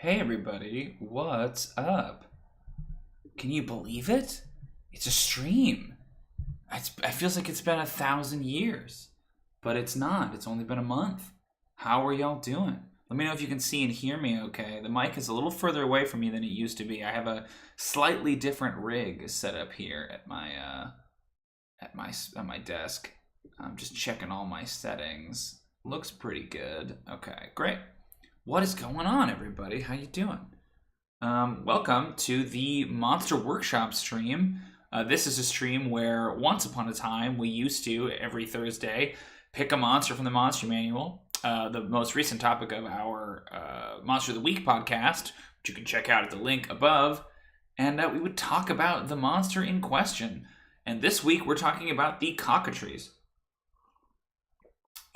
Hey everybody, what's up? Can you believe it? It's a stream. It feels like it's been 1,000 years, but it's not. It's only been a month. How are y'all doing? Let me know if you can see and hear me okay. The mic is a little further away from me than it used to be. I have a slightly different rig set up here at my desk. I'm just checking all my settings. Looks pretty good. Okay, great. What is going on, everybody? How you doing? Welcome to the Monster Workshop stream. This is a stream where once upon a time we used to, every Thursday, pick a monster from the Monster Manual. The most recent topic of our Monster of the Week podcast, which you can check out at the link above, and we would talk about the monster in question. And this week we're talking about the Cockatrice.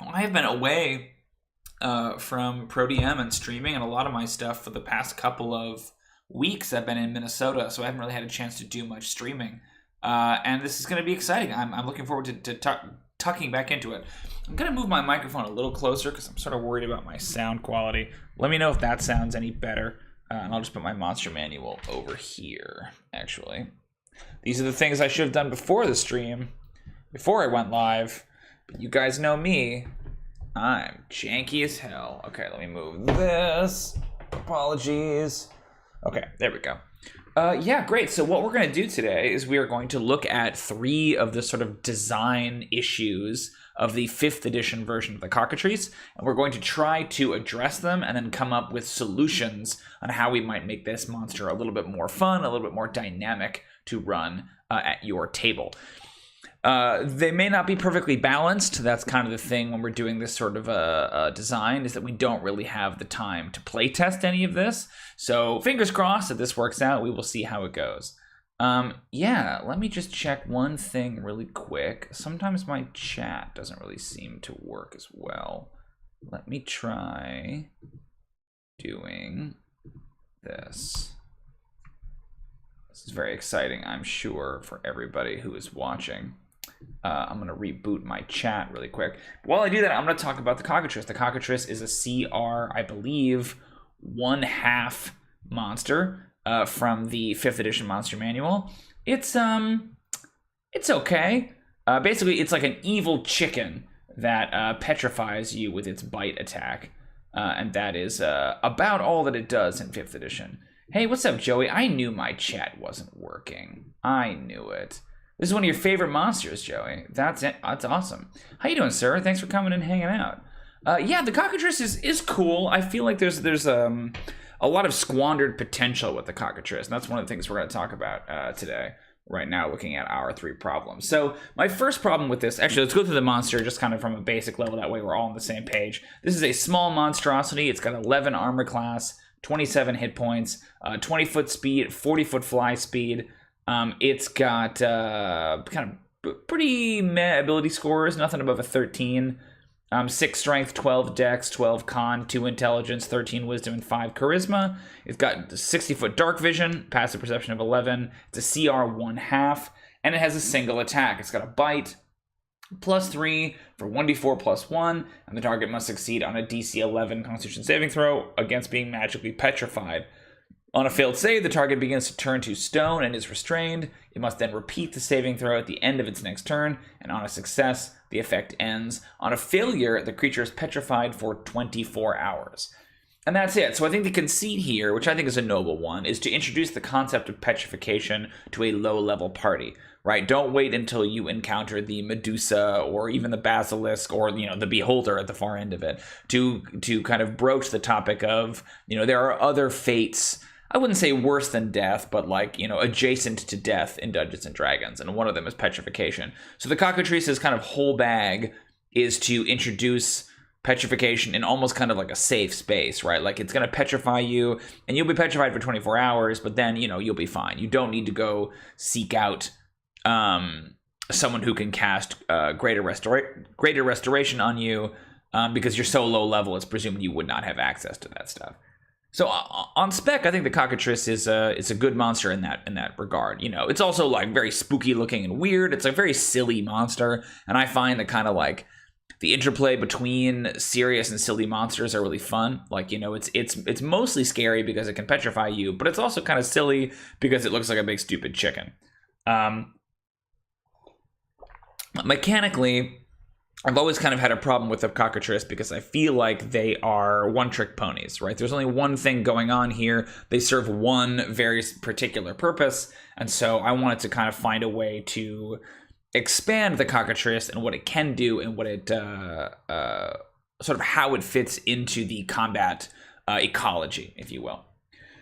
I have been away from ProDM and streaming, and a lot of my stuff for the past couple of weeks I've been in Minnesota, so I haven't really had a chance to do much streaming. And this is going to be exciting. I'm looking forward to tucking back into it. I'm going to move my microphone a little closer because I'm sort of worried about my sound quality. Let me know if that sounds any better. And I'll just put my Monster Manual over here, actually. These are the things I should have done before the stream, before I went live. But you guys know me. I'm janky as hell. Okay, let me move this. Apologies. Okay, there we go. Yeah, great. So what we're going to do today is we are going to look at 3 of the sort of design issues of the 5th edition version of the Cockatrice, and we're going to try to address them and then come up with solutions on how we might make this monster a little bit more fun, a little bit more dynamic to run at your table. They may not be perfectly balanced. That's kind of the thing when we're doing this sort of a design, is that we don't really have the time to play test any of this. So fingers crossed that this works out. We will see how it goes. Yeah, let me just check one thing really quick. Sometimes my chat doesn't really seem to work as well. Let me try doing this. This is very exciting, I'm sure, for everybody who is watching. I'm going to reboot my chat really quick. While I do that, I'm going to talk about the Cockatrice. The Cockatrice is a CR, I believe, 1/2 monster from the 5th edition Monster Manual. It's okay. Basically, it's like an evil chicken that petrifies you with its bite attack. And that is about all that it does in 5th edition. Hey, what's up, Joey? I knew my chat wasn't working. I knew it. This is one of your favorite monsters, Joey. That's it. That's awesome. How you doing, sir? Thanks for coming and hanging out. Yeah, the Cockatrice is cool. I feel like there's a lot of squandered potential with the Cockatrice, and that's one of the things we're going to talk about today. Right now, looking at our 3 problems. So my first problem with this, actually, let's go through the monster just kind of from a basic level. That way, we're all on the same page. This is a small monstrosity. It's got 11 armor class, 27 hit points, 20-foot speed, 40-foot fly speed. It's got kind of pretty meh ability scores, nothing above a 13. 6 strength, 12 dex, 12 con, 2 intelligence, 13 wisdom, and 5 charisma. It's got 60-foot dark vision, passive perception of 11. It's a CR 1/2, and it has a single attack. It's got a bite, +3 for 1d4 +1, and the target must succeed on a DC 11 Constitution saving throw against being magically petrified. On a failed save, the target begins to turn to stone and is restrained. It must then repeat the saving throw at the end of its next turn, and on a success, the effect ends. On a failure, the creature is petrified for 24 hours. And that's it. So I think the conceit here, which I think is a noble one, is to introduce the concept of petrification to a low-level party, right? Don't wait until you encounter the Medusa or even the Basilisk or, the Beholder at the far end of it to kind of broach the topic of, there are other fates, I wouldn't say worse than death, but adjacent to death in Dungeons & Dragons, and one of them is petrification. So the Cockatrice's kind of whole bag is to introduce petrification in almost kind of like a safe space, right? Like, it's going to petrify you, and you'll be petrified for 24 hours, but then, you'll be fine. You don't need to go seek out someone who can cast greater restoration on you, because you're so low level, it's presumed you would not have access to that stuff. So on spec, I think the Cockatrice is a good monster in that regard. It's also like very spooky looking and weird. It's a very silly monster, and I find that kind of like The interplay between serious and silly monsters are really fun. Like, you know, it's mostly scary because it can petrify you, but it's also kind of silly because it looks like a big stupid chicken. Mechanically, I've always kind of had a problem with the Cockatrice because I feel like they are one-trick ponies, right? There's only one thing going on here. They serve one very particular purpose, and so I wanted to kind of find a way to expand the Cockatrice and what it can do and what it sort of how it fits into the combat ecology, if you will.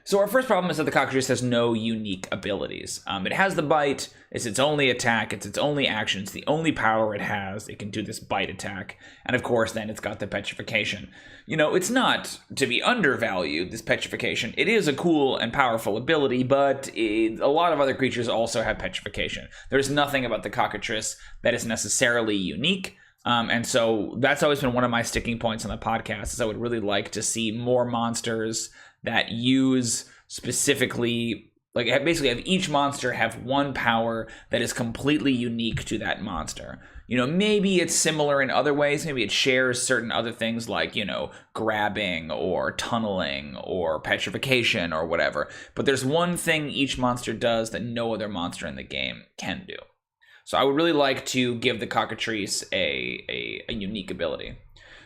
So our first problem is that the Cockatrice has no unique abilities. It has the bite, it's its only attack, it's its only action, it's the only power it has. It can do this bite attack. And of course, then it's got the Petrification. You know, it's not to be undervalued, this Petrification. It is a cool and powerful ability, but a lot of other creatures also have Petrification. There's nothing about the Cockatrice that is necessarily unique. And so that's always been one of my sticking points on the podcast, is I would really like to see more monsters that use specifically, like basically have each monster have one power that is completely unique to that monster. You know, maybe it's similar in other ways. Maybe it shares certain other things like, you know, grabbing or tunneling or petrification or whatever. But there's one thing each monster does that no other monster in the game can do. So I would really like to give the Cockatrice a unique ability.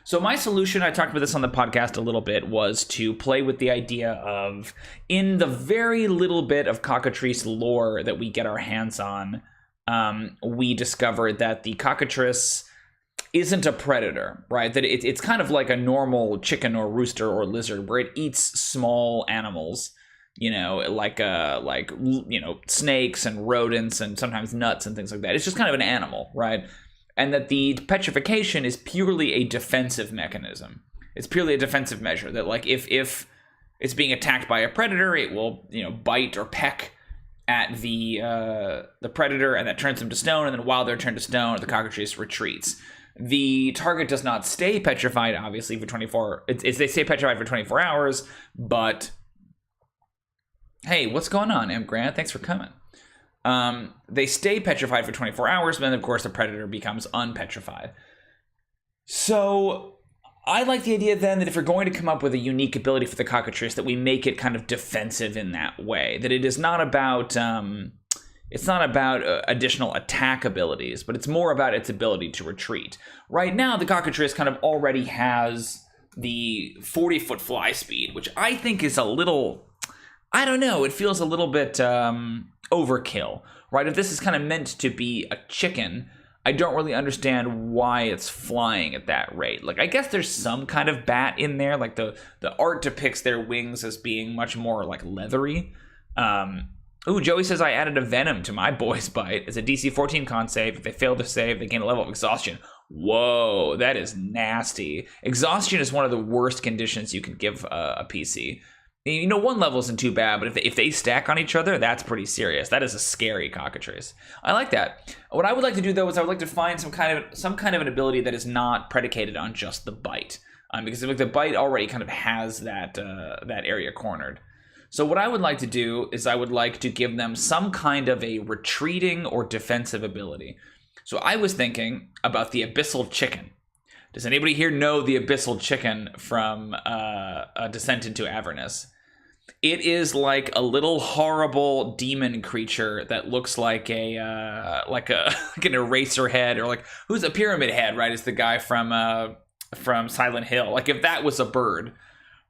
So my solution, I talked about this on the podcast a little bit, was to play with the idea of, in the very little bit of Cockatrice lore that we get our hands on, we discovered that the Cockatrice isn't a predator, right? That it's kind of like a normal chicken or rooster or lizard, where it eats small animals, you know, like you know, snakes and rodents and sometimes nuts and things like that. It's just kind of an animal, right? And that the petrification is purely a defensive mechanism. It's purely a defensive measure, that like if it's being attacked by a predator, it will, you know, bite or peck at the predator, and that turns them to stone, and then while they're turned to stone, the Cockatrice retreats. The target does not stay petrified, obviously, for 24... They stay petrified for 24 hours, but... Hey, what's going on, M. Grant? Thanks for coming. They stay petrified for 24 hours, but then, of course, the predator becomes unpetrified. So I like the idea then that if we're going to come up with a unique ability for the Cockatrice, that we make it kind of defensive in that way. That it is not about additional attack abilities, but it's more about its ability to retreat. Right now, the Cockatrice kind of already has the 40-foot fly speed, which I think is a little... I don't know, it feels a little bit overkill, right? If this is kind of meant to be a chicken, I don't really understand why it's flying at that rate. Like, I guess there's some kind of bat in there, like the art depicts their wings as being much more like leathery. Ooh, Joey says I added a venom to my boy's bite. It's a DC 14 con save. If they fail to save, they gain a level of exhaustion. Whoa, that is nasty. Exhaustion is one of the worst conditions you can give a PC. You know, one level isn't too bad, but if they stack on each other, that's pretty serious. That is a scary Cockatrice. I like that. What I would like to do, though, is I would like to find some kind of an ability that is not predicated on just the bite, because like the bite already kind of has that area cornered. So what I would like to do is I would like to give them some kind of a retreating or defensive ability. So I was thinking about the Abyssal Chicken. Does anybody here know the Abyssal Chicken from A Descent into Avernus? It is like a little horrible demon creature that looks like like an eraser head, or like, who's a pyramid head, right? Is the guy from Silent Hill. Like if that was a bird,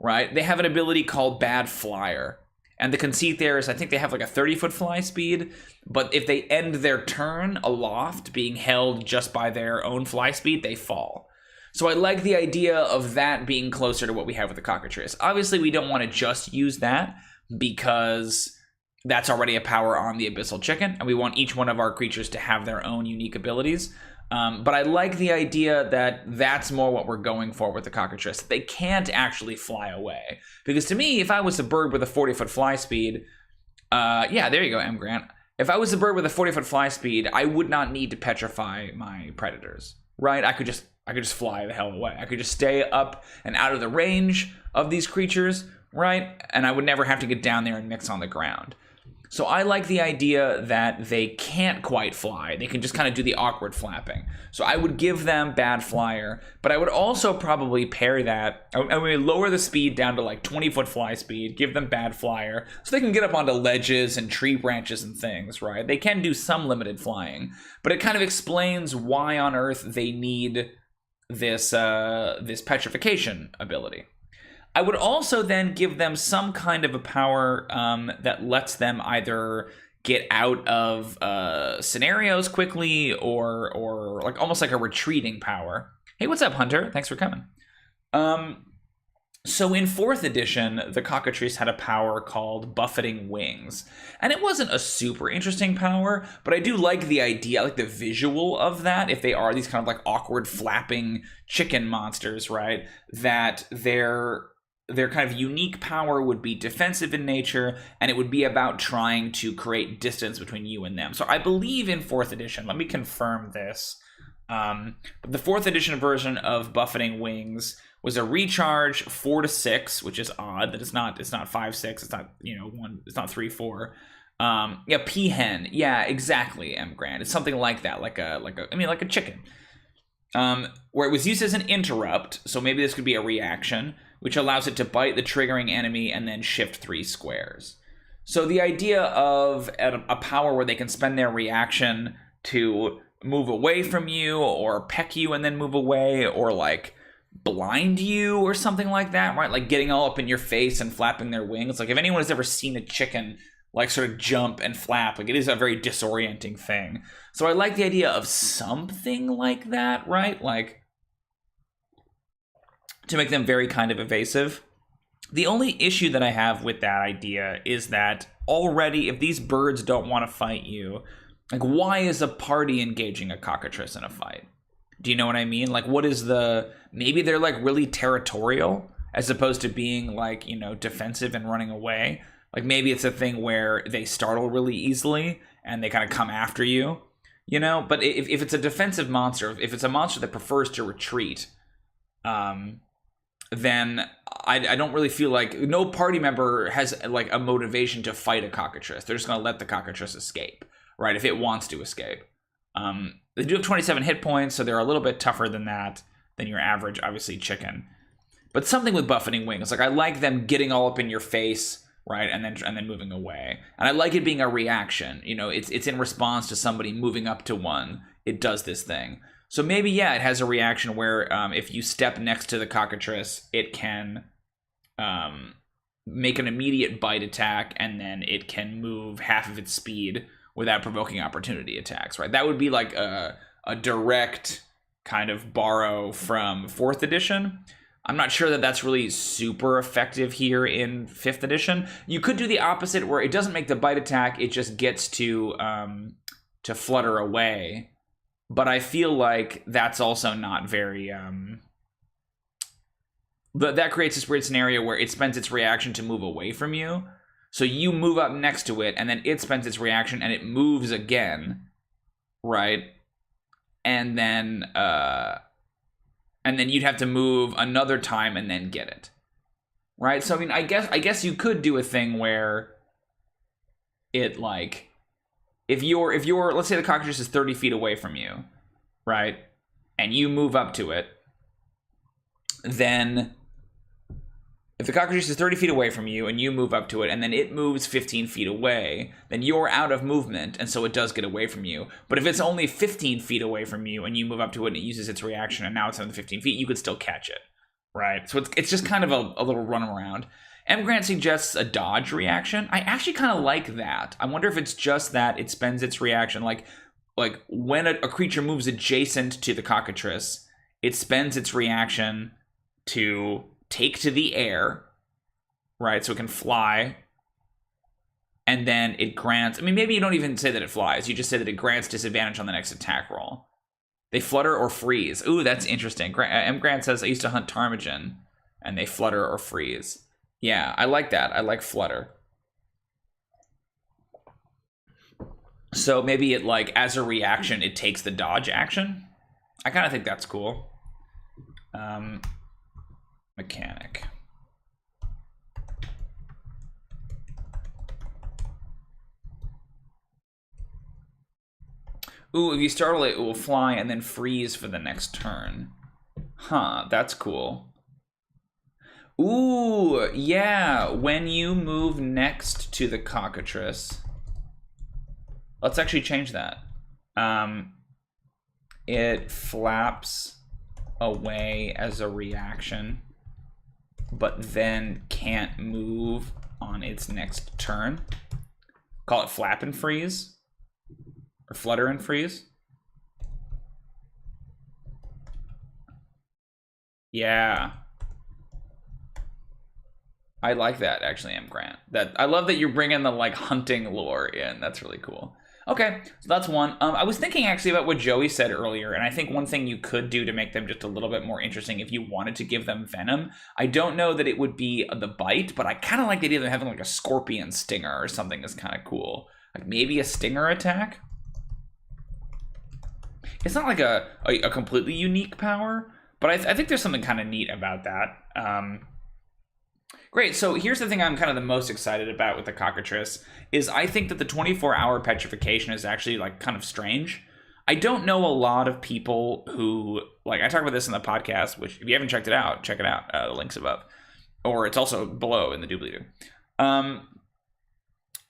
right? They have an ability called Bad Flyer. And the conceit there is I think they have like a 30-foot fly speed, but if they end their turn aloft, being held just by their own fly speed, they fall. So I like the idea of that being closer to what we have with the Cockatrice. Obviously, we don't want to just use that because that's already a power on the Abyssal Chicken, and we want each one of our creatures to have their own unique abilities. But I like the idea that that's more what we're going for with the Cockatrice. They can't actually fly away. Because to me, if I was a bird with a 40-foot fly speed, yeah, there you go, M. Grant. If I was a bird with a 40-foot fly speed, I would not need to petrify my predators, right? I could just fly the hell away. I could just stay up and out of the range of these creatures, right? And I would never have to get down there and mix on the ground. So I like the idea that they can't quite fly. They can just kind of do the awkward flapping. So I would give them bad flyer, but I would also probably pair that. I would lower the speed down to like 20-foot fly speed, give them bad flyer, so they can get up onto ledges and tree branches and things, right? They can do some limited flying, but it kind of explains why on Earth they need this petrification ability. I would also then give them some kind of a power that lets them either get out of scenarios quickly or like almost like a retreating power. Hey, what's up, Hunter? Thanks for coming. So in 4th edition, the Cockatrice had a power called Buffeting Wings. And it wasn't a super interesting power, but I do like the idea, I like the visual of that, if they are these kind of like awkward flapping chicken monsters, right? That their kind of unique power would be defensive in nature, and it would be about trying to create distance between you and them. So I believe in 4th edition, let me confirm this, but the 4th edition version of Buffeting Wings was a recharge 4 to 6, which is odd that it's not 5 6, it's not 1, it's not 3 4. Yeah, peahen, yeah, exactly. M Grant, it's something like that, like a chicken. Where it was used as an interrupt, so maybe this could be a reaction, which allows it to bite the triggering enemy and then shift 3 squares. So the idea of a power where they can spend their reaction to move away from you or peck you and then move away, or like blind you or something like that, right? Like getting all up in your face and flapping their wings. Like if anyone has ever seen a chicken like sort of jump and flap, like it is a very disorienting thing. So I like the idea of something like that, right? Like to make them very kind of evasive. The only issue that I have with that idea is that already if these birds don't want to fight you, like why is a party engaging a cockatrice in a fight? Do you know what I mean? Like what is maybe they're like really territorial as opposed to being like, defensive and running away. Like maybe it's a thing where they startle really easily and they kind of come after you, But if it's a defensive monster, if it's a monster that prefers to retreat, then I don't really feel like no party member has like a motivation to fight a cockatrice. They're just going to let the cockatrice escape, right? If it wants to escape. They do have 27 hit points, so they're a little bit tougher than your average, obviously, chicken. But something with Buffeting Wings, like I like them getting all up in your face, right, and then moving away. And I like it being a reaction. It's in response to somebody moving up to one. It does this thing. So maybe, yeah, it has a reaction where if you step next to the cockatrice, it can make an immediate bite attack, and then it can move half of its speed without provoking opportunity attacks, right? That would be like a direct kind of borrow from 4th edition. I'm not sure that that's really super effective here in 5th edition. You could do the opposite where it doesn't make the bite attack, it just gets to flutter away. But I feel like that's also not very... that creates this weird scenario where it spends its reaction to move away from you. So you move up next to it, and then it spends its reaction, and it moves again, right? And then you'd have to move another time and then get it, right? So I mean, I guess you could do a thing where it like, if you're let's say the cockatrice is 30 feet away from you, right? And you move up to it, then. If the cockatrice is 30 feet away from you and you move up to it and then it moves 15 feet away, then you're out of movement, and so it does get away from you. But if it's only 15 feet away from you and you move up to it and it uses its reaction and now it's under 15 feet, you could still catch it, right? So it's just kind of a little run around. M. Grant suggests a dodge reaction. I actually kind of like that. I wonder if it's just that it spends its reaction, like when a creature moves adjacent to the cockatrice, it spends its reaction to take to the air, right? So it can fly. And then it grants... I mean, maybe you don't even say that it flies. You just say that it grants disadvantage on the next attack roll. They flutter or freeze. Ooh, that's interesting. M. Grant says, I used to hunt ptarmigan, and they flutter or freeze. Yeah, I like that. I like flutter. So maybe it, like, as a reaction, it takes the dodge action. I kind of think that's cool. Mechanic. Ooh, if you startle it, it will fly and then freeze for the next turn. Huh, that's cool. Ooh, yeah, when you move next to the Cockatrice. Let's actually change that. It flaps away as a reaction, but then can't move on its next turn. Call it flap and freeze, or flutter and freeze. Yeah. I like that, actually, M. Grant. I love that you're bringing the, like, hunting lore in. That's really cool. Okay, so that's one. I was thinking, actually, about what Joey said earlier, and I think one thing you could do to make them just a little bit more interesting if you wanted to give them venom, I don't know that it would be the bite, but I kind of like the idea of them having, like, a scorpion stinger or something that's kind of cool. Like, maybe a stinger attack? It's not, like, a completely unique power, but I think there's something kind of neat about that. Great, so here's the thing I'm kind of the most excited about with the Cockatrice, is I think that the 24-hour petrification is actually, like, kind of strange. I don't know a lot of people who, like, I talk about this in the podcast, which, if you haven't checked it out, check it out, the link's above. Or it's also below in the doobly-doo. I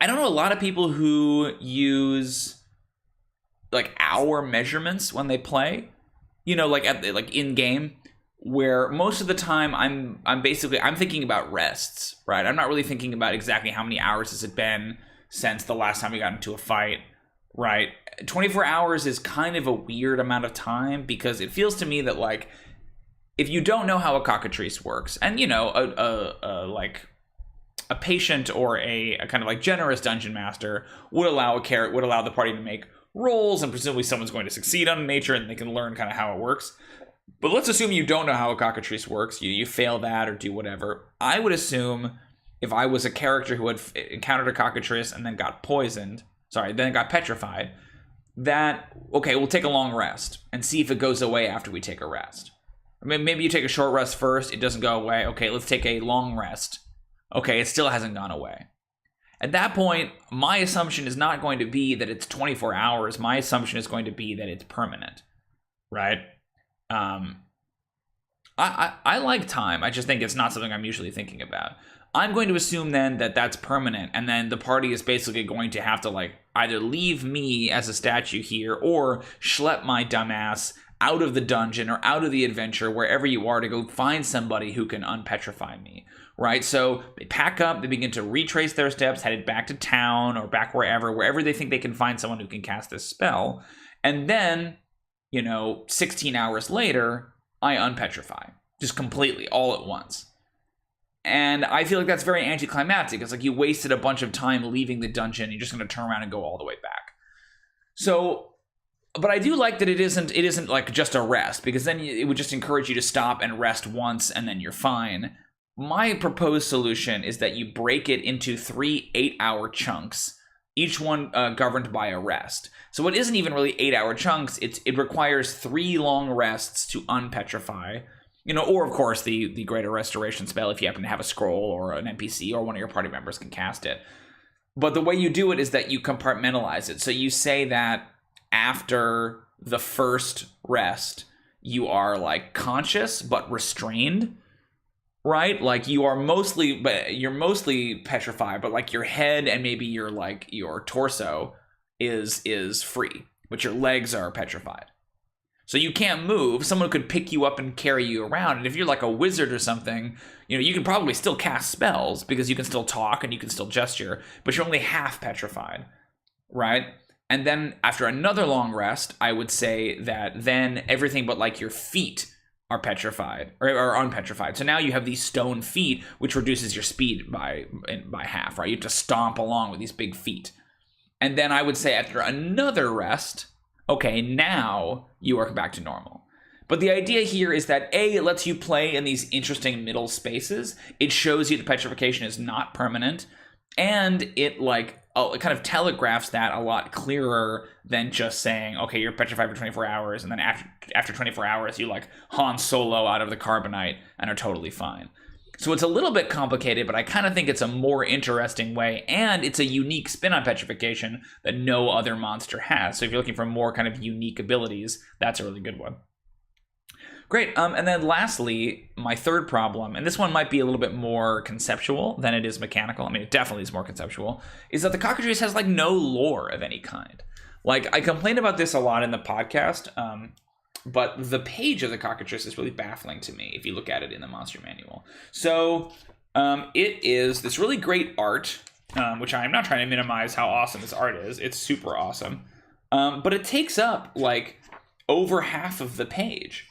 don't know a lot of people who use, like, hour measurements when they play. You know, like, in-game. Where most of the time I'm thinking about rests, right? I'm not really thinking about exactly how many hours has it been since the last time we got into a fight, right? 24 hours is kind of a weird amount of time because it feels to me that, like, if you don't know how a Cockatrice works, and, you know, a patient or a kind of, like, generous dungeon master would allow the party to make rolls, and presumably someone's going to succeed on nature and they can learn kind of how it works. But let's assume you don't know how a Cockatrice works. You fail that or do whatever. I would assume if I was a character who had encountered a Cockatrice and then got then got petrified, that, okay, we'll take a long rest and see if it goes away after we take a rest. Maybe you take a short rest first, it doesn't go away. Okay, let's take a long rest. Okay, it still hasn't gone away. At that point, my assumption is not going to be that it's 24 hours. My assumption is going to be that it's permanent, right? I like time. I just think it's not something I'm usually thinking about. I'm going to assume then that that's permanent, and then the party is basically going to have to, like, either leave me as a statue here or schlep my dumbass out of the dungeon or out of the adventure, wherever you are, to go find somebody who can unpetrify me, right? So they pack up, they begin to retrace their steps, headed back to town or back wherever they think they can find someone who can cast this spell, and then, you know, 16 hours later, I unpetrify. Just completely, all at once. And I feel like that's very anticlimactic. It's like you wasted a bunch of time leaving the dungeon, you're just going to turn around and go all the way back. So, but I do like that it isn't like just a rest, because then it would just encourage you to stop and rest once and then you're fine. My proposed solution is that you break it into 3 8-hour chunks, each one governed by a rest. So it isn't even really 8-hour chunks. It requires 3 long rests to unpetrify. You know, or of course the Greater Restoration spell if you happen to have a scroll or an NPC or one of your party members can cast it. But the way you do it is that you compartmentalize it. So you say that after the first rest, you are, like, conscious but restrained. Right? Like, you're mostly petrified, but, like, your head and maybe your torso is free, but your legs are petrified. So you can't move. Someone could pick you up and carry you around. And if you're like a wizard or something, you know, you can probably still cast spells because you can still talk and you can still gesture, but you're only half petrified, right? And then after another long rest, I would say that then everything but, like, your feet are petrified or unpetrified. So now you have these stone feet, which reduces your speed by half, right? You have to stomp along with these big feet. And then I would say after another rest, okay, now you are back to normal. But the idea here is that A, it lets you play in these interesting middle spaces. It shows you the petrification is not permanent. And it, like, it kind of telegraphs that a lot clearer than just saying, okay, you're petrified for 24 hours, and then after 24 hours, you, like, Han Solo out of the carbonite and are totally fine. So it's a little bit complicated, but I kind of think it's a more interesting way, and it's a unique spin on Petrification that no other monster has. So if you're looking for more kind of unique abilities, that's a really good one. Great, and then lastly, my third problem, and this one might be a little bit more conceptual than it is mechanical. I mean, it definitely is more conceptual, is that the Cockatrice has like no lore of any kind. Like, I complained about this a lot in the podcast, but the page of the Cockatrice is really baffling to me if you look at it in the monster manual. So it is this really great art, which I'm not trying to minimize how awesome this art is. It's super awesome. But it takes up like over half of the page.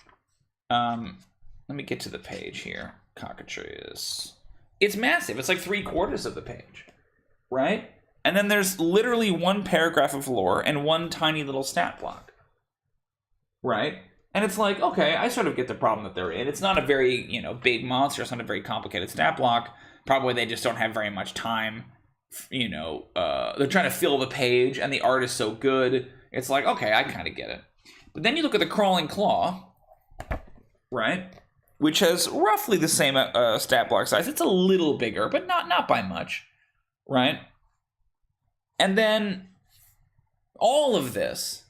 Let me get to the page here. Cockatrice. It's massive. It's like 3/4 of the page, right? And then there's literally one paragraph of lore and one tiny little stat block, right? And it's like, okay, I sort of get the problem that they're in. It's not a very, big monster. It's not a very complicated stat block. Probably they just don't have very much time. They're trying to fill the page, and the art is so good. It's like, okay, I kind of get it. But then you look at the Crawling Claw, right? Which has roughly the same stat block size. It's a little bigger, but not by much, right? And then all of this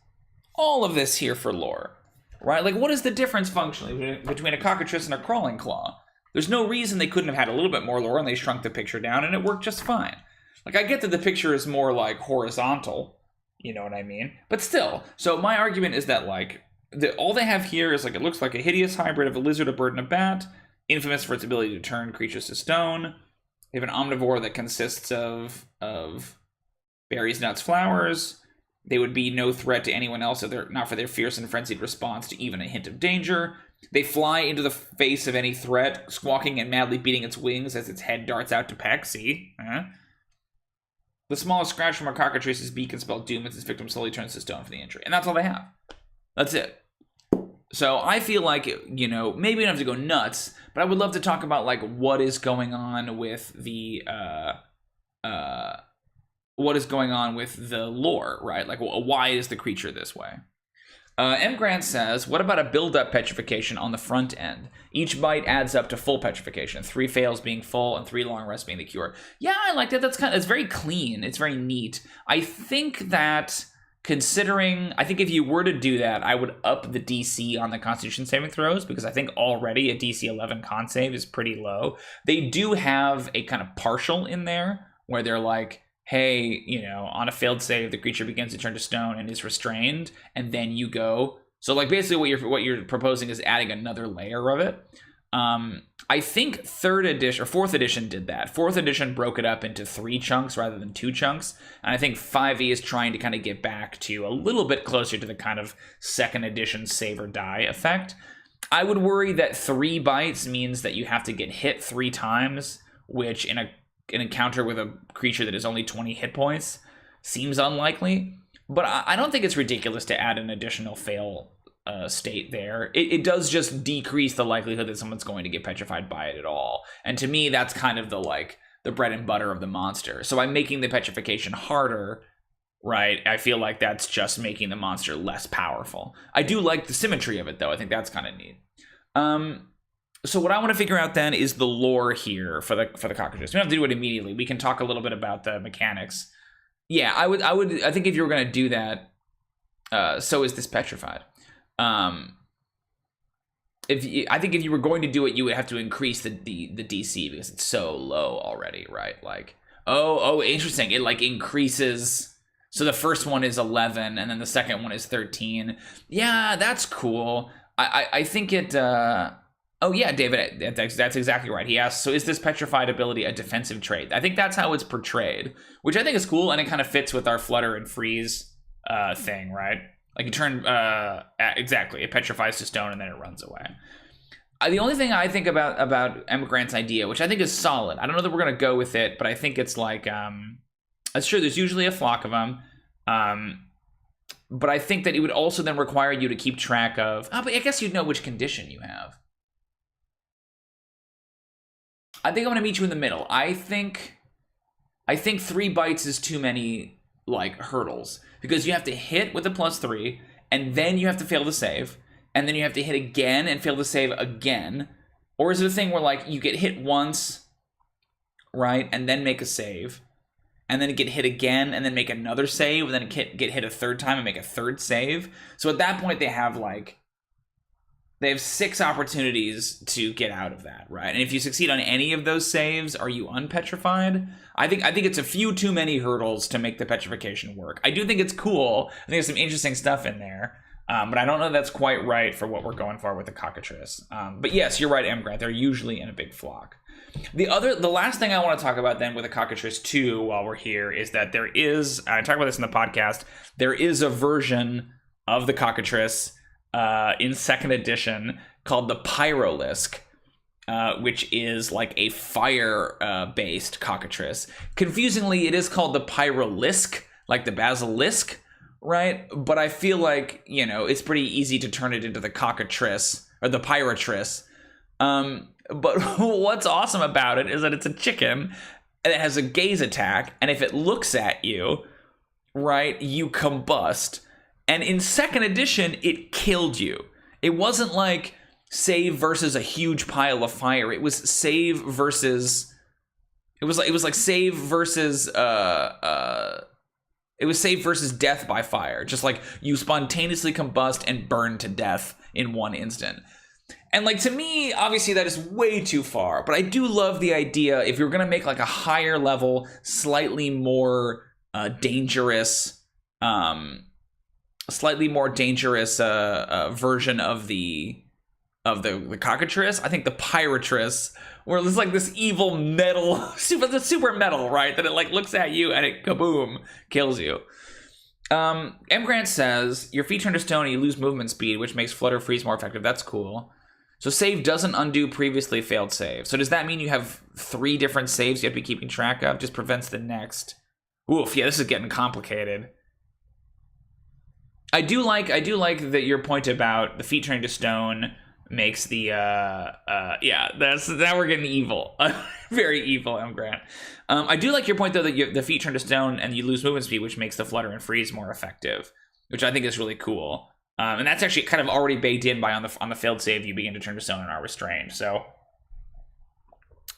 here for lore, right? Like, what is the difference functionally between a Cockatrice and a Crawling Claw? There's no reason they couldn't have had a little bit more lore, and they shrunk the picture down, and it worked just fine. Like, I get that the picture is more like horizontal, you know what I mean? But still, so my argument is that like all they have here is like, it looks like a hideous hybrid of a lizard, a bird, and a bat, infamous for its ability to turn creatures to stone. They have an omnivore that consists of berries, nuts, flowers. They would be no threat to anyone else if they're not for their fierce and frenzied response to even a hint of danger. They fly into the face of any threat, squawking and madly beating its wings as its head darts out to peck. See? The smallest scratch from a Cockatrice's beak can spell doom as its victim slowly turns to stone for the injury. And that's all they have. That's it. So I feel like, maybe we don't have to go nuts, but I would love to talk about like what is going on with the lore, right? Like, why is the creature this way? M. Grant says, what about a build-up petrification on the front end? Each bite adds up to full petrification, 3 fails being full and 3 long rests being the cure. Yeah, I like that. It's very clean. It's very neat. I think that I think if you were to do that, I would up the DC on the Constitution saving throws, because I think already a DC 11 con save is pretty low. They do have a kind of partial in there where they're like, hey, on a failed save, the creature begins to turn to stone and is restrained, and then you go. So like basically what you're proposing is adding another layer of it. I think 3rd edition or 4th edition did that. 4th edition broke it up into 3 chunks rather than 2 chunks. And I think 5e is trying to kind of get back to a little bit closer to the kind of 2nd edition save or die effect. I would worry that 3 bites means that you have to get hit 3 times, which in an encounter with a creature that is only 20 hit points seems unlikely. But I don't think it's ridiculous to add an additional fail state there. It does just decrease the likelihood that someone's going to get petrified by it at all. And to me, that's kind of the bread and butter of the monster. So by making the petrification harder, right, I feel like that's just making the monster less powerful. I do like the symmetry of it, though. I think that's kind of neat. So what I want to figure out then is the lore here for the Cockatrice. We don't have to do it immediately. We can talk a little bit about the mechanics. Yeah, I think if you were going to do that, so is this petrified. I think if you were going to do it, you would have to increase the DC because it's so low already, right? Like, oh, interesting. It like increases. So the first one is 11, and then the second one is 13. Yeah, that's cool. I think it. Oh yeah, David, that's exactly right. He asks, so is this petrified ability a defensive trait? I think that's how it's portrayed, which I think is cool, and it kind of fits with our flutter and freeze thing, right? Like you turn, exactly, it petrifies to stone and then it runs away. The only thing I think about M. Grant's idea, which I think is solid, I don't know that we're going to go with it, but I think it's like, that's true, there's usually a flock of them, but I think that it would also then require you to keep track of, but I guess you'd know which condition you have. I think I'm going to meet you in the middle. I think 3 bites is too many, like, hurdles. Because you have to hit with a +3, and then you have to fail to save, and then you have to hit again and fail to save again, Or is it a thing where, like, you get hit once, right, and then make a save, and then get hit again, and then make another save, and then get hit a third time and make a third save? So at that point, they have 6 opportunities to get out of that, right? And if you succeed on any of those saves, are you unpetrified? I think it's a few too many hurdles to make the petrification work. I do think it's cool. I think there's some interesting stuff in there. But I don't know if that's quite right for what we're going for with the Cockatrice. But yes, you're right, M. Grant. They're usually in a big flock. The last thing I want to talk about then with the Cockatrice 2 while we're here is that there is, I talked about this in the podcast, there is a version of the Cockatrice in 2nd edition called the Pyrolysk, which is like a fire-based Cockatrice. Confusingly, it is called the Pyrolysk, like the basilisk, right? But I feel like, it's pretty easy to turn it into the Cockatrice or the Pyrotrice. But what's awesome about it is that it's a chicken and it has a gaze attack, and if it looks at you, right, you combust. And in 2nd edition, it killed you. It wasn't like save versus a huge pile of fire. It was save versus. It was like save versus it was save versus death by fire. Just like you spontaneously combust and burn to death in one instant. And like, to me, obviously that is way too far, but I do love the idea if you're going to make like a higher level, slightly more dangerous version of the Cockatrice. I think the Pyrotrice, where it's like this evil metal, super metal, right? That it like looks at you and it kaboom kills you. M. Grant says your feet turn to stone and you lose movement speed, which makes flutter freeze more effective. That's cool. So save doesn't undo previously failed save. So does that mean you have 3 different saves you have to be keeping track of? Just prevents the next. Oof, yeah, this is getting complicated. I do like that your point about the feet turning to stone makes the now we're getting evil. Very evil, M. Grant. I do like your point though that the feet turn to stone and you lose movement speed, which makes the flutter and freeze more effective, which I think is really cool. And that's actually kind of already baked in by on the failed save you begin to turn to stone and are restrained. So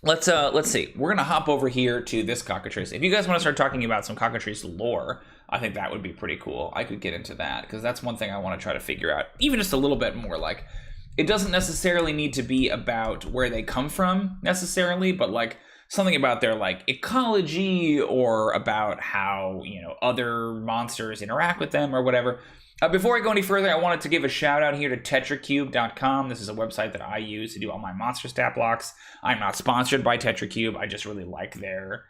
let's see. We're gonna hop over here to this Cockatrice. If you guys want to start talking about some Cockatrice lore, I think that would be pretty cool. I could get into that because that's one thing I want to try to figure out, even just a little bit more. Like, it doesn't necessarily need to be about where they come from necessarily, but like something about their like ecology or about how other monsters interact with them or whatever. Before I go any further, I wanted to give a shout out here to tetracube.com. This is a website that I use to do all my monster stat blocks. I'm not sponsored by Tetracube. I just really like their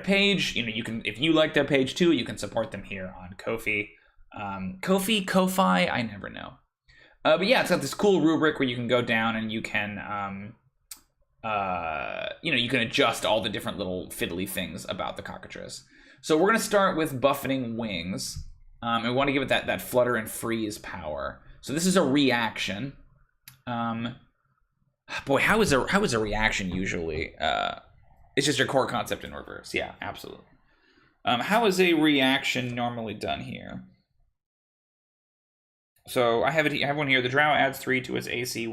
page. You can, if you like their page too, you can support them here on Ko-fi. Ko-fi, I never know. But yeah, it's got this cool rubric where you can go down and you can you can adjust all the different little fiddly things about the Cockatrice. So we're gonna start with buffeting wings. And we want to give it that flutter and freeze power. So this is a reaction. Boy, how is a reaction usually? It's just your core concept in reverse. Yeah, absolutely. How is a reaction normally done here? So I have one here. The drow adds 3 to its AC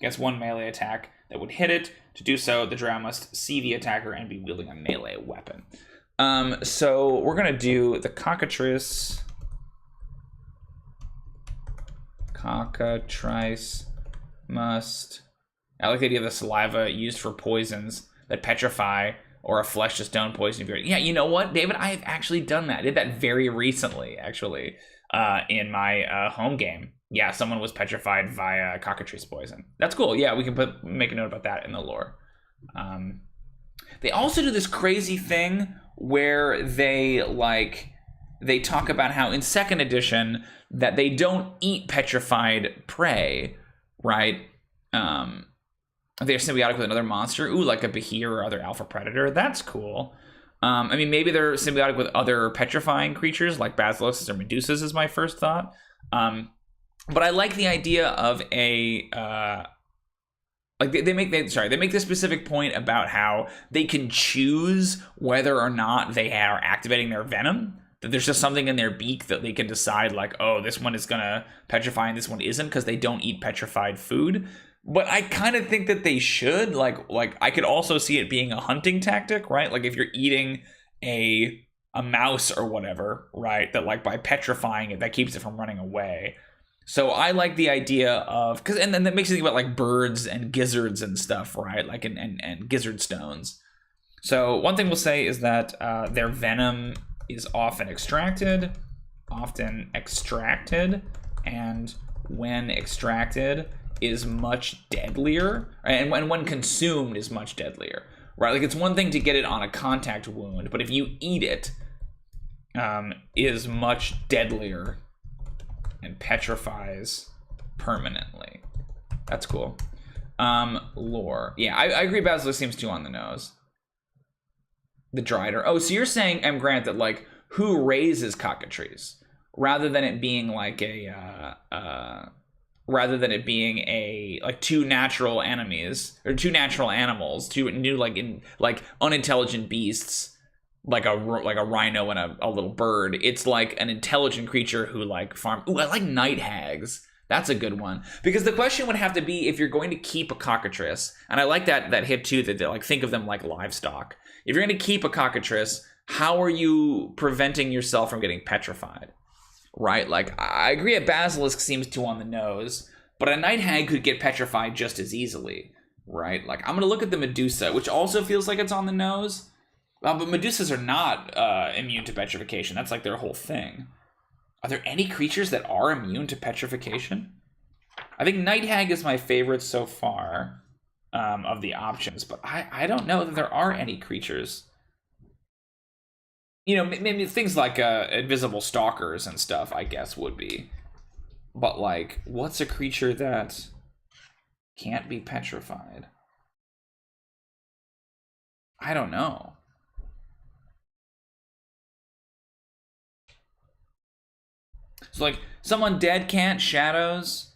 against one melee attack that would hit it. To do so, the drow must see the attacker and be wielding a melee weapon. So we're gonna do the Cockatrice. Cockatrice must. I like the idea of the saliva used for poisons that petrify or a flesh to stone poison. Yeah, you know what, David? I have actually done that. I did that very recently, actually, in my home game. Yeah, someone was petrified via Cockatrice poison. That's cool. Yeah, we can make a note about that in the lore. They also do this crazy thing where they talk about how in 2nd edition that they don't eat petrified prey, right? They're symbiotic with another monster. Ooh, like a Behir or other alpha predator. That's cool. I mean, maybe they're symbiotic with other petrifying creatures like basilisks or medusas is my first thought. But I like the idea of a they make this specific point about how they can choose whether or not they are activating their venom. That there's just something in their beak that they can decide, like, oh, this one is gonna petrify and this one isn't, because they don't eat petrified food. But I kind of think that they should. Like I could also see it being a hunting tactic, right? Like if you're eating a mouse or whatever, right? That like by petrifying it, that keeps it from running away. So I like the idea of, and then that makes you think about like birds and gizzards and stuff, right? Like and gizzard stones. So one thing we'll say is that their venom is often extracted, and when extracted is much deadlier, and when consumed is much deadlier, right? Like it's one thing to get it on a contact wound, but if you eat it, is much deadlier and petrifies permanently. That's cool. Lore. Yeah, I agree Basilisk seems too on the nose. The Drider. Oh, so you're saying, M. Grant, that like who raises Cockatrice? Rather than it being like like two natural enemies, or two natural animals, two new like unintelligent beasts, like a rhino and a little bird. It's like an intelligent creature who like farm. Ooh, I like night hags. That's a good one. Because the question would have to be, if you're going to keep a Cockatrice, and I like that hit too, that they like think of them like livestock. If you're going to keep a Cockatrice, how are you preventing yourself from getting petrified? Right? Like, I agree a Basilisk seems too on the nose, but a night hag could get petrified just as easily, right? Like, I'm going to look at the Medusa, which also feels like it's on the nose. But Medusas are not immune to petrification. That's like their whole thing. Are there any creatures that are immune to petrification? I think Night Hag is my favorite so far of the options, but I don't know that there are any creatures. You know, maybe things like invisible stalkers and stuff, I guess, would be. But, like, what's a creature that can't be petrified? I don't know. So, like, some undead can't, shadows.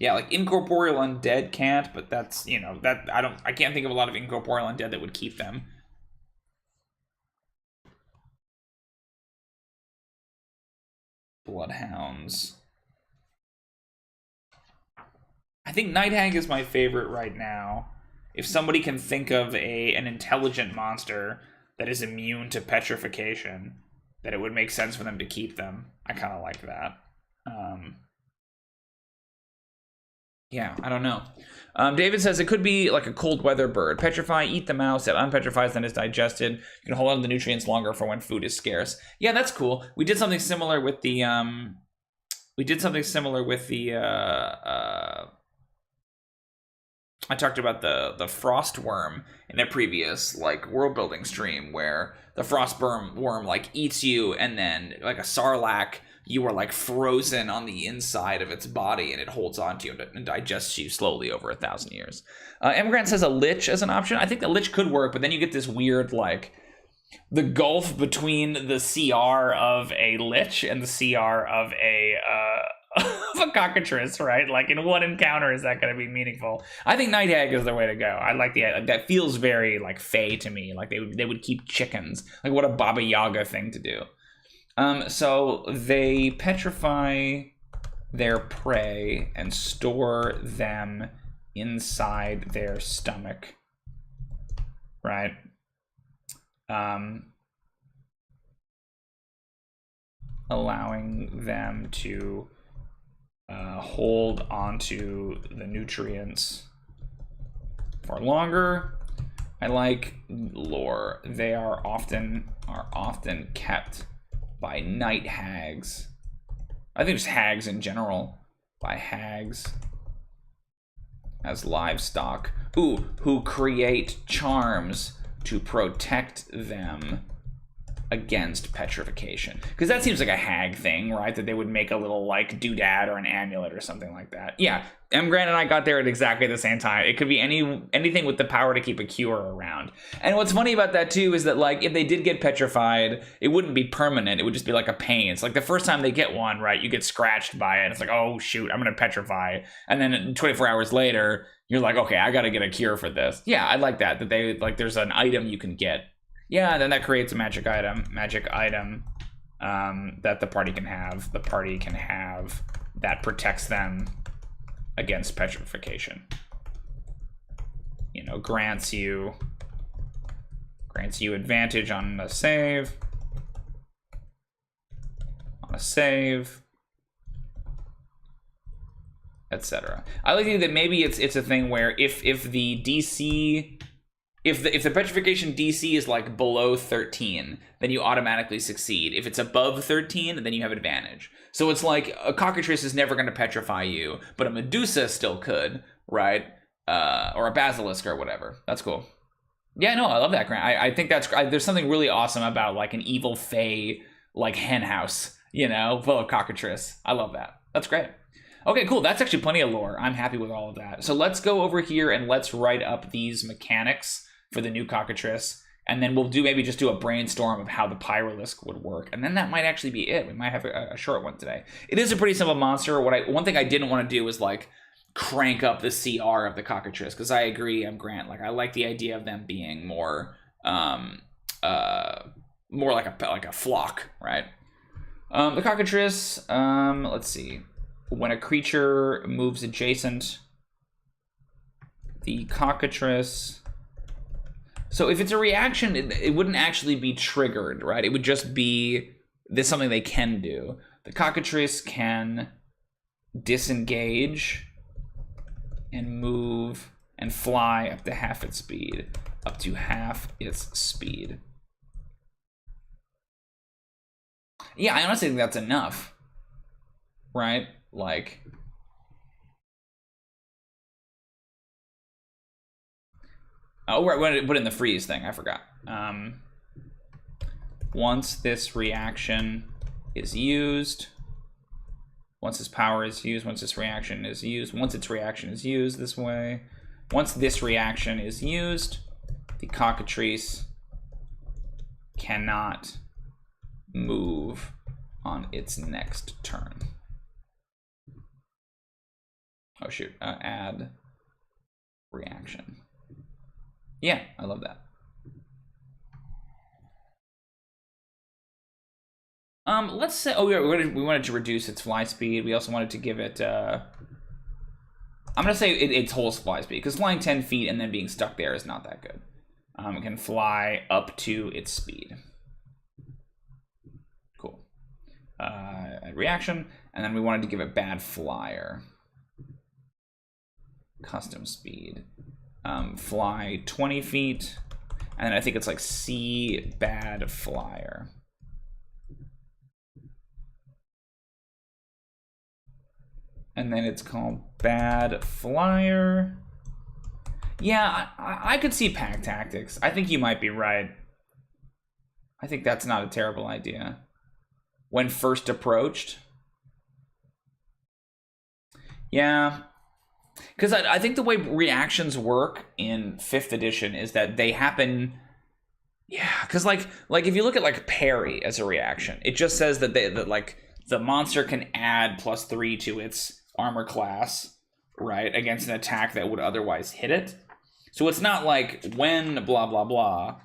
Yeah, like incorporeal undead can't, but that's, you know, that I can't think of a lot of incorporeal undead that would keep them. Bloodhounds. I think Night Hag is my favorite right now. If somebody can think of an intelligent monster that is immune to petrification, that it would make sense for them to keep them. I kind of like that. Yeah, I don't know. David says it could be like a cold weather bird. Petrify, eat the mouse. It unpetrifies, then is digested. You can hold on to the nutrients longer for when food is scarce. Yeah, that's cool. We did something similar with the I talked about the frost worm in a previous like world building stream, where the frost worm like eats you, and then like a sarlacc, you are like frozen on the inside of its body, and it holds on to you and digests you slowly over 1,000 years. M. Grant says a lich as an option. I think the lich could work, but then you get this weird like the gulf between the CR of a lich and the CR of a Cockatrice, right? Like in one encounter, is that going to be meaningful? I think Night Hag is the way to go. I like that feels very like Fae to me. Like they would keep chickens. Like what a Baba Yaga thing to do. So they petrify their prey and store them inside their stomach, right? Allowing them to hold onto the nutrients for longer. I like lore. They are often kept by night hags. I think just hags in general. By hags as livestock. Ooh, who create charms to protect them against petrification. Because that seems like a hag thing, right? That they would make a little like doodad or an amulet or something like that. Yeah, M. Grant and I got there at exactly the same time. It could be anything with the power to keep a cure around. And what's funny about that too is that like if they did get petrified, it wouldn't be permanent. It would just be like a pain. It's like the first time they get one, right? You get scratched by it. It's like, oh shoot, I'm gonna petrify. And then 24 hours later, you're like, okay, I gotta get a cure for this. Yeah, I like that they like there's an item you can get. Yeah, then that creates a magic item. that the party can have. The party can have that protects them against petrification. You know, grants you advantage on a save. Etc. I like to think that maybe it's a thing where if the DC, if the petrification DC is like below 13, then you automatically succeed. If it's above 13, then you have advantage. So it's like a Cockatrice is never going to petrify you, but a Medusa still could, right? Or a Basilisk or whatever. That's cool. Yeah, no, I love that, Grant. I think there's something really awesome about like an evil fae like hen house, you know, full of Cockatrice. I love that. That's great. Okay, cool. That's actually plenty of lore. I'm happy with all of that. So let's go over here and let's write up these mechanics for the new Cockatrice. And then we'll maybe just do a brainstorm of how the Pyrolysk would work. And then that might actually be it. We might have a short one today. It is a pretty simple monster. One thing I didn't want to do was like crank up the CR of the Cockatrice, because I agree, I'm Grant. Like I like the idea of them being more like a flock, right? The Cockatrice, let's see. When a creature moves adjacent, the Cockatrice. So if it's a reaction, it wouldn't actually be triggered, right? It would just be this something they can do. The Cockatrice can disengage and move and fly up to half its speed. Up to half its speed. Yeah, I honestly think that's enough, right? Like, oh, we're going to put in the freeze thing. I forgot. Once this reaction is used, once this power is used, once this reaction is used, once its reaction is used this way, once this reaction is used, the Cockatrice cannot move on its next turn. Oh shoot, add reaction. Yeah, I love that. Let's say, oh yeah, we wanted to reduce its fly speed. We also wanted to give it, I'm gonna say its whole fly speed, because flying 10 feet and then being stuck there is not that good. It can fly up to its speed. Cool. Reaction, and then we wanted to give it bad flyer. Custom speed. Fly 20 feet, and then I think it's like C bad flyer. And then it's called bad flyer. Yeah, I could see pack tactics. I think you might be right. I think that's not a terrible idea. When first approached. Yeah. Because I think the way reactions work in 5th edition is that they happen. Yeah, because like if you look at like parry as a reaction, it just says that that like the monster can add +3 to its armor class, right, against an attack that would otherwise hit it. So it's not like when blah blah blah.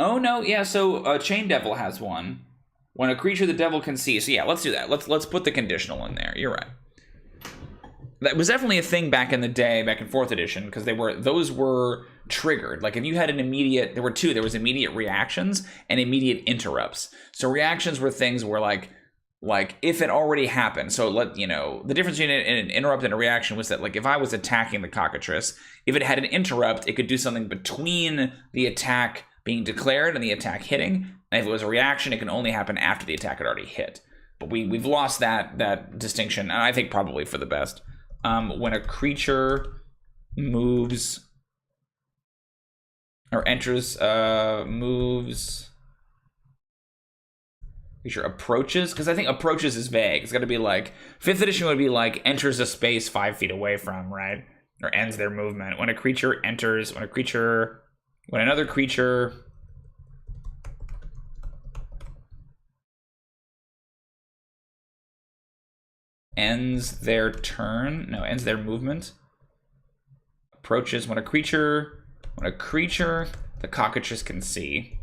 Oh no, yeah. So Chain Devil has one. When a creature the devil can see. So yeah, let's do that. Let's put the conditional in there. You're right. That was definitely a thing back in the day, back in 4th edition, because those were triggered. Like if you had an immediate, there were two. There was immediate reactions and immediate interrupts. So reactions were things where like if it already happened. So the difference between an interrupt and a reaction was that like if I was attacking the Cockatrice, if it had an interrupt, it could do something between the attack being declared and the attack hitting. And if it was a reaction, it can only happen after the attack had already hit. But we've lost that distinction, and I think probably for the best. When a creature moves or enters, moves, creature approaches, because I think approaches is vague. It's got to be like 5th edition would be like enters a space 5 feet away from, right, or ends their movement. When a creature enters, when another creature ends their turn, ends their movement, approaches, when a creature the Cockatrice can see.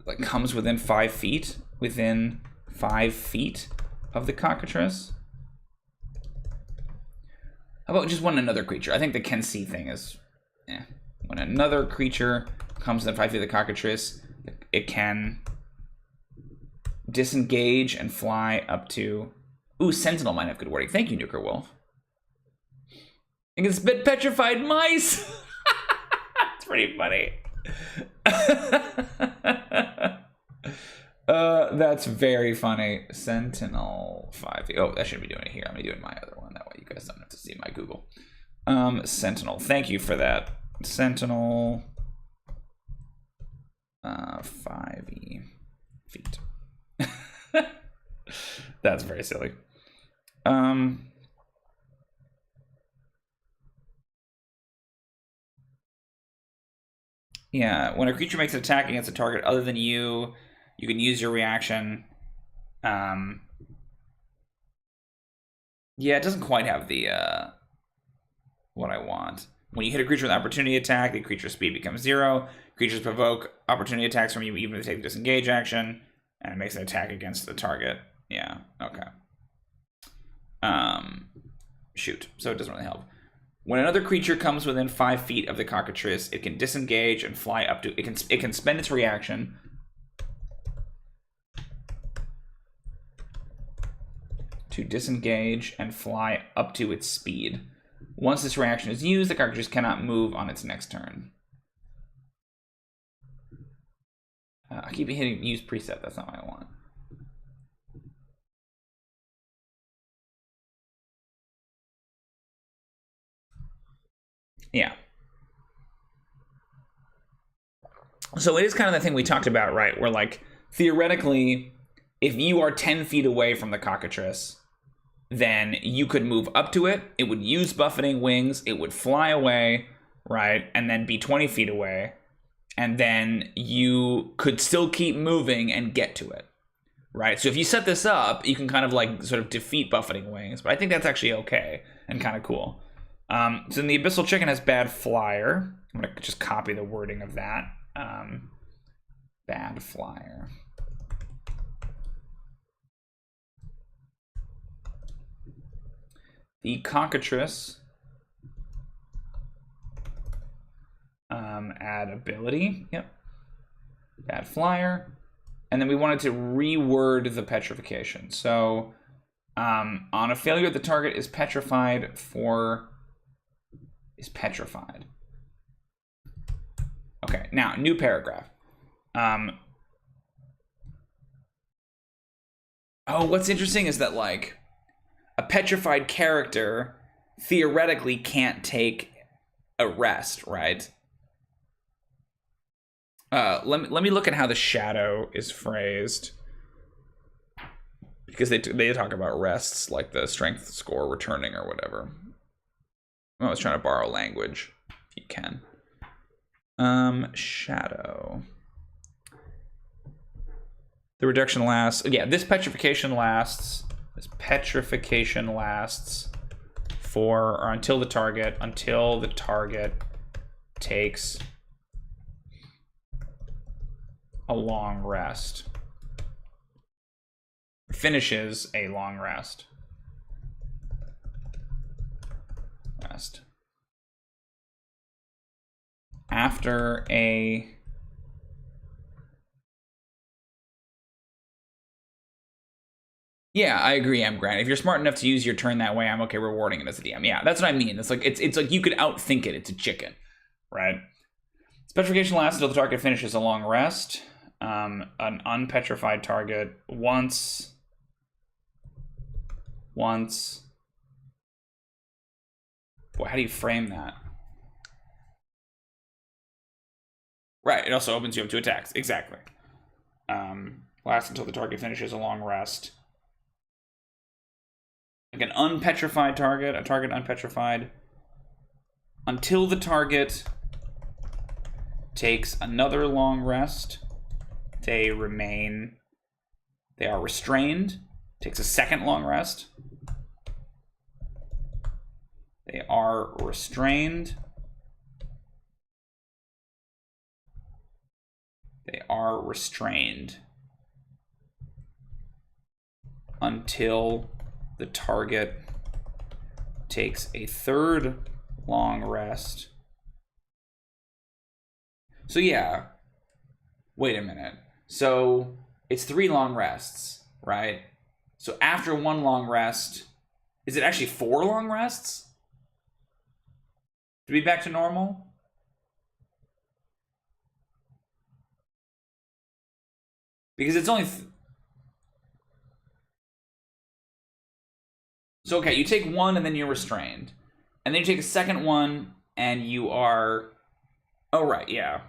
Like comes within 5 feet, within 5 feet of the cockatrice. How about just when another creature? I think the can see thing is, when another creature comes within 5 feet of the cockatrice, it can disengage and fly up to. Ooh, Sentinel might have good wording. Thank you, Nuker Wolf. It can spit petrified mice. It's pretty funny. That's very funny. Sentinel 5. Oh, I shouldn't be doing it here. I'm gonna be doing my other one. That way you guys don't have to see my Google. Sentinel. Thank you for that. Sentinel 5e feet. That's very silly. Yeah, when a creature makes an attack against a target other than you, you can use your reaction. Yeah, it doesn't quite have the what I want. When you hit a creature with an opportunity attack, the creature's speed becomes 0. Creatures provoke opportunity attacks from you even if they take the disengage action, and it makes an attack against the target. Yeah, okay. Shoot, so it doesn't really help. When another creature comes within 5 feet of the cockatrice, it can disengage and fly up to. It can spend its reaction to disengage and fly up to its speed. Once this reaction is used, the cockatrice cannot move on its next turn. I keep hitting use preset. That's not what I want. Yeah. So it is kind of the thing we talked about, right? Where, like, theoretically, if you are 10 feet away from the cockatrice, then you could move up to it. It would use buffeting wings. It would fly away, right? And then be 20 feet away. And then you could still keep moving and get to it, right? So if you set this up, you can kind of, like, sort of defeat buffeting wings. But I think that's actually okay and kind of cool. So then the Abyssal Chicken has bad flyer. I'm going to just copy the wording of that. Bad flyer. The Cockatrice, add ability. Yep. Bad flyer. And then we wanted to reword the petrification. So on a failure, the target is petrified is petrified. Okay, now new paragraph. Oh, what's interesting is that, like, a petrified character theoretically can't take a rest, right? Let me look at how the shadow is phrased, because they talk about rests, like the strength score returning or whatever. I was trying to borrow language, if you can. Shadow. The reduction lasts. Yeah, this petrification lasts. This petrification lasts for or until the target takes a long rest. Finishes a long rest. After a Yeah, I agree, M. Grant. If you're smart enough to use your turn that way, I'm okay rewarding it as a DM. Yeah, that's what I mean. It's like you could outthink it. It's a chicken, right? Petrification lasts until the target finishes a long rest. An unpetrified target once. Boy, how do you frame that? Right, it also opens you up to attacks. Exactly. Lasts until the target finishes a long rest. Like an unpetrified target, a target unpetrified, until the target takes another long rest. They are restrained. Takes a second long rest. They are restrained. They are restrained until the target takes a third long rest. So yeah, wait a minute. So it's 3 long rests, right? So after 1 long rest, is it actually 4 long rests to be back to normal? Because it's only... So, okay, you take 1 and then you're restrained. And then you take a second one and you are... Oh, right, yeah.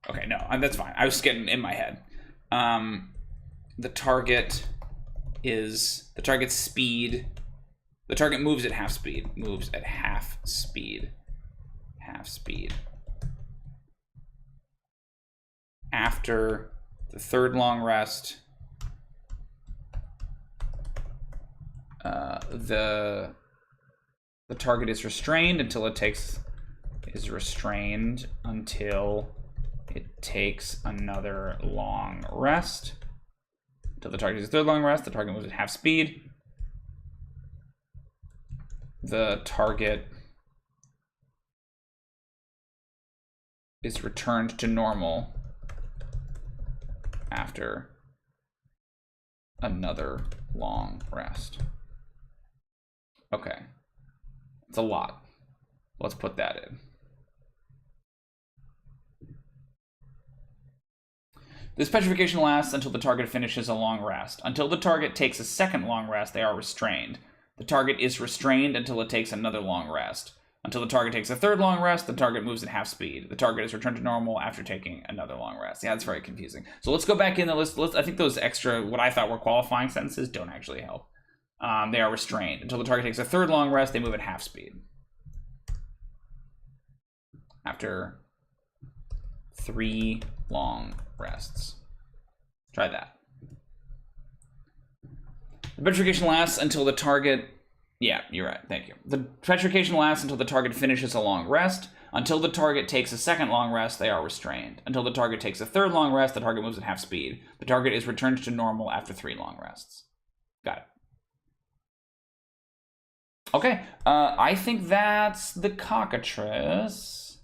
Okay, no, that's fine. I was just getting in my head. The target is... The target's speed... The target moves at half speed. Moves at half speed. Half speed. After the 3rd long rest... The target is restrained until it takes another long rest. Until the target is 3rd long rest, the target moves at half speed. The target is returned to normal after another long rest. Okay. It's a lot. Let's put that in. This petrification lasts until the target finishes a long rest. Until the target takes a second long rest, they are restrained. The target is restrained until it takes another long rest. Until the target takes a third long rest, the target moves at half speed. The target is returned to normal after taking another long rest. Yeah, that's very confusing. So let's go back in the list. I think those extra, what I thought were qualifying sentences, don't actually help. They are restrained. Until the target takes a third long rest, they move at half speed. After 3 long rests. Try that. The petrification lasts until the target... Yeah, you're right. Thank you. The petrification lasts until the target finishes a long rest. Until the target takes a second long rest, they are restrained. Until the target takes a third long rest, the target moves at half speed. The target is returned to normal after 3 long rests. Got it. Okay, I think that's the Cockatrice.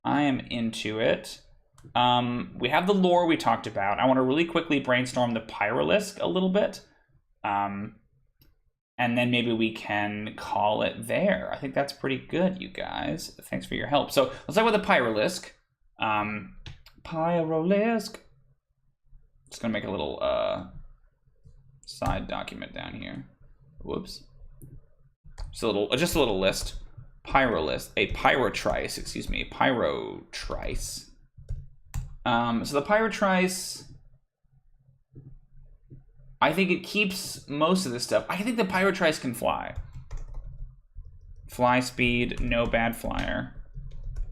I am into it. We have the lore we talked about. I want to really quickly brainstorm the Pyrolysk a little bit. And then maybe we can call it there. I think that's pretty good, you guys. Thanks for your help. So let's talk about the Pyrolysk. Pyrolysk. Just gonna make a little side document down here. Whoops. Just a little list. Pyrolysk, a Pyrotrice, excuse me, Pyrotrice. So the Pyrotrice, I think it keeps most of this stuff. I think the Pyrotrice can fly. Fly speed, no bad flyer.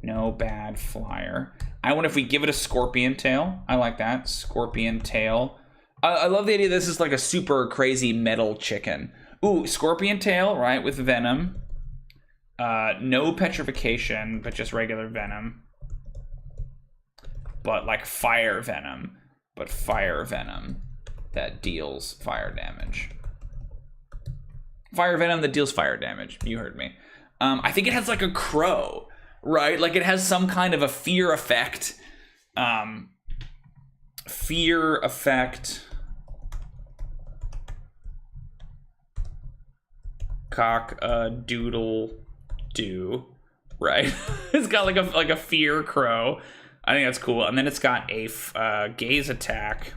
No bad flyer. I wonder if we give it a scorpion tail. I like that, scorpion tail. I love the idea this is like a super crazy metal chicken. Ooh, scorpion tail, right, with venom. No petrification, but just regular venom. But like fire venom. But fire venom that deals fire damage. Fire venom that deals fire damage. You heard me. I think it has like a crow, right? Like it has some kind of a fear effect. Fear effect. Cock-a-doodle do, right? It's got like a fear crow. I think that's cool. And then it's got a gaze attack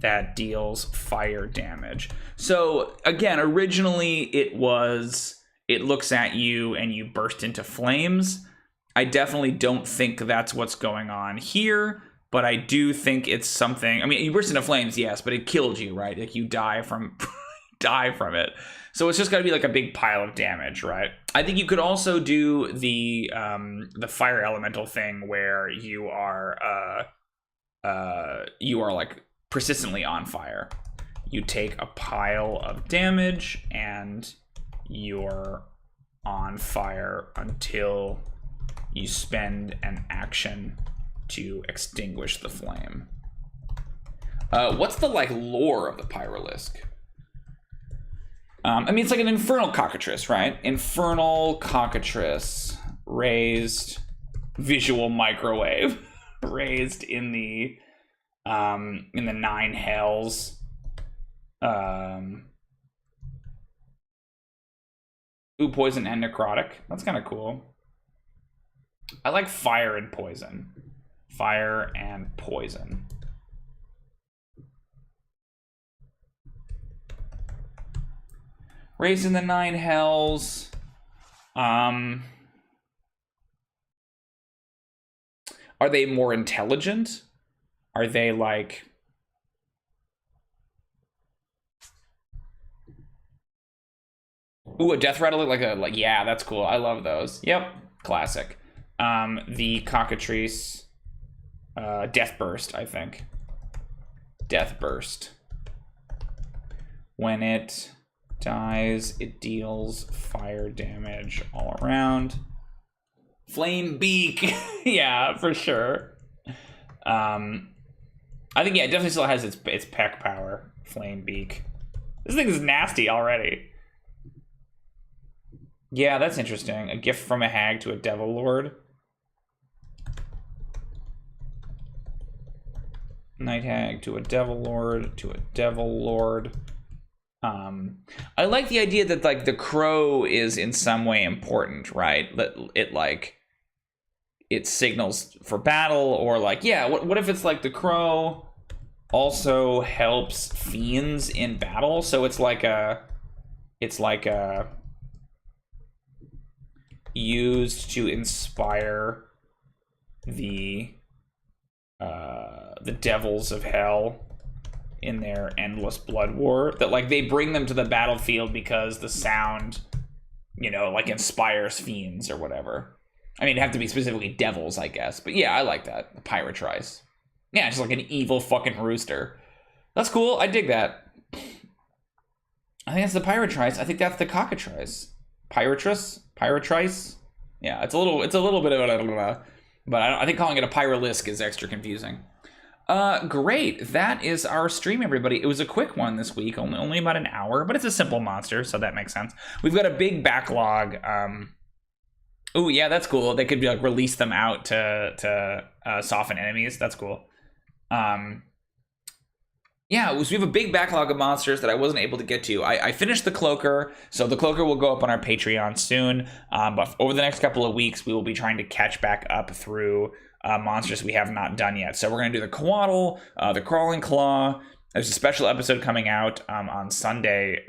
that deals fire damage. So again, originally it looks at you and you burst into flames. I definitely don't think that's what's going on here, but I do think it's something. I mean, you burst into flames, yes, but it killed you, right? Like you die from it. So it's just got to be like a big pile of damage, right? I think you could also do the fire elemental thing where you are like persistently on fire. You take a pile of damage and you're on fire until you spend an action to extinguish the flame. What's the like lore of the Pyrolysk? I mean, it's like an infernal cockatrice, right? Infernal cockatrice, raised visual microwave, raised in the 9 hells. Ooh, poison and necrotic. That's kind of cool. I like fire and poison. Fire and poison. Raised in the 9 hells. Are they more intelligent? Are they like... Ooh, a death rattle, like yeah, that's cool. I love those. Yep, classic. The Cockatrice, Death Burst, I think. Death Burst. When it dies, it deals fire damage all around. Flame Beak, yeah, for sure. I think yeah, it definitely still has its peck power. Flame Beak. This thing is nasty already. Yeah, that's interesting. A gift from a hag to a devil lord. Night hag to a devil lord to a devil lord. I like the idea that like the crow is in some way important, right? That it like it signals for battle, or like yeah, what if it's like the crow also helps fiends in battle? So it's like a used to inspire the devils of hell in their endless blood war, that like they bring them to the battlefield because the sound, you know, like inspires fiends or whatever. I mean, it'd have to be specifically devils, I guess, but yeah, I like that. The Pyrotrice. Yeah, just like an evil fucking rooster. That's cool. I dig that. I think that's the Pyrotrice. I think that's the Cockatrice. Pyrotrice. Yeah, it's a little bit of a, but I think calling it a Pyrolysk is extra confusing. Great. That is our stream, everybody. It was a quick one this week, only about an hour, but it's a simple monster, so that makes sense. We've got a big backlog. Oh yeah, that's cool. They could be like release them out to soften enemies. That's cool. Yeah, we have a big backlog of monsters that I wasn't able to get to. I finished the Cloaker, so the Cloaker will go up on our Patreon soon. But over the next couple of weeks, we will be trying to catch back up through monsters we have not done yet. So we're going to do the Coatl, the Crawling Claw. There's a special episode coming out on Sunday.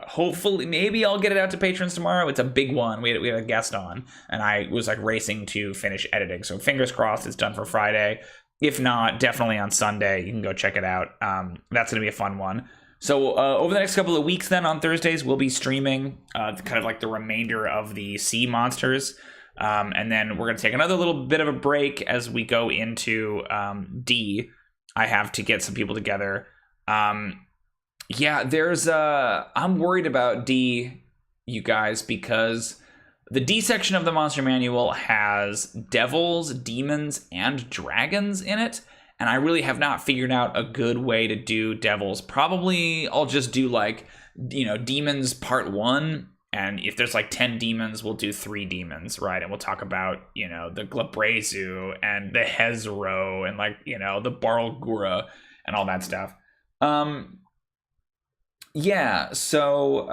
Hopefully, maybe I'll get it out to patrons tomorrow. It's a big one. We had a guest on, and I was like racing to finish editing. So fingers crossed it's done for Friday. If not, definitely on Sunday. You can go check it out. That's going to be a fun one. So over the next couple of weeks then, on Thursdays, we'll be streaming kind of like the remainder of the sea monsters. And then we're going to take another little bit of a break as we go into D. I have to get some people together. Yeah, I'm worried about D, you guys, because the D section of the monster manual has devils, demons, and dragons in it, and I really have not figured out a good way to do devils. Probably I'll just do like, you know, demons part 1, and if there's like 10 demons, we'll do 3 demons, right? And we'll talk about, you know, the Glabrezu and the Hezro and like, you know, the Barlgura and all that stuff. Yeah, so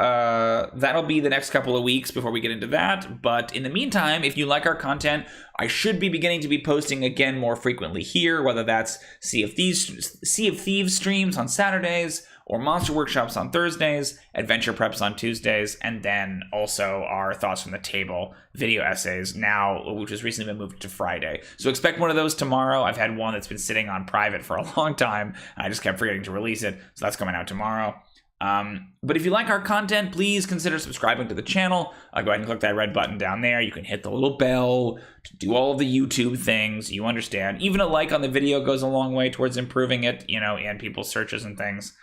that'll be the next couple of weeks before we get into that. But in the meantime, if you like our content, I should be beginning to be posting again more frequently here, whether that's Sea of Thieves streams on Saturdays, or Monster Workshops on Thursdays, Adventure Preps on Tuesdays, and then also our Thoughts from the Table video essays now, which has recently been moved to Friday. So expect one of those tomorrow. I've had one that's been sitting on private for a long time, and I just kept forgetting to release it, so that's coming out tomorrow. But if you like our content, please consider subscribing to the channel. Go ahead and click that red button down there. You can hit the little bell to do all of the YouTube things. You understand. Even a like on the video goes a long way towards improving it, you know, and people's searches and things.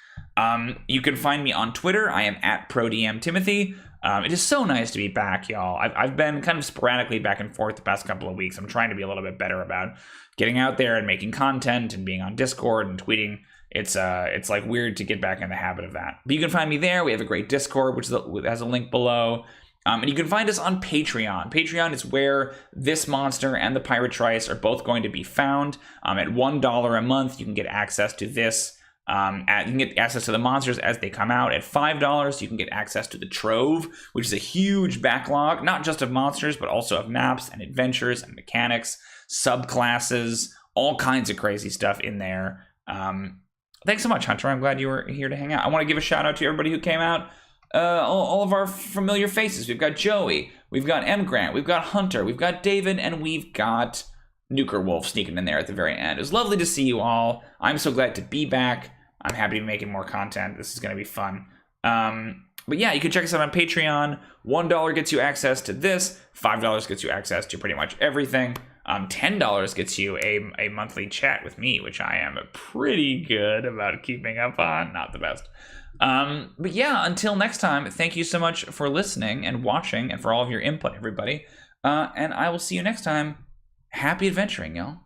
You can find me on Twitter. I am at ProDMTimothy. It is so nice to be back, y'all. I've been kind of sporadically back and forth the past couple of weeks. I'm trying to be a little bit better about getting out there and making content and being on Discord and tweeting. It's like weird to get back in the habit of that. But you can find me there. We have a great Discord, which has a link below. And you can find us on Patreon. Patreon is where this monster and the Pyrotrice are both going to be found. At $1 a month, you can get access to this. You can get access to the monsters as they come out. At $5, you can get access to the Trove, which is a huge backlog, not just of monsters, but also of maps and adventures and mechanics, subclasses, all kinds of crazy stuff in there. Thanks so much, Hunter. I'm glad you were here to hang out. I want to give a shout out to everybody who came out. All of our familiar faces. We've got Joey, we've got M. Grant, we've got Hunter, we've got David, and we've got Nuker Wolf sneaking in there at the very end. It was lovely to see you all. I'm so glad to be back. I'm happy to be making more content. This is going to be fun. But yeah, you can check us out on Patreon. $1 gets you access to this. $5 gets you access to pretty much everything. $10 gets you a monthly chat with me, which I am pretty good about keeping up on. Not the best. But yeah, until next time, thank you so much for listening and watching and for all of your input, everybody. And I will see you next time. Happy adventuring, y'all.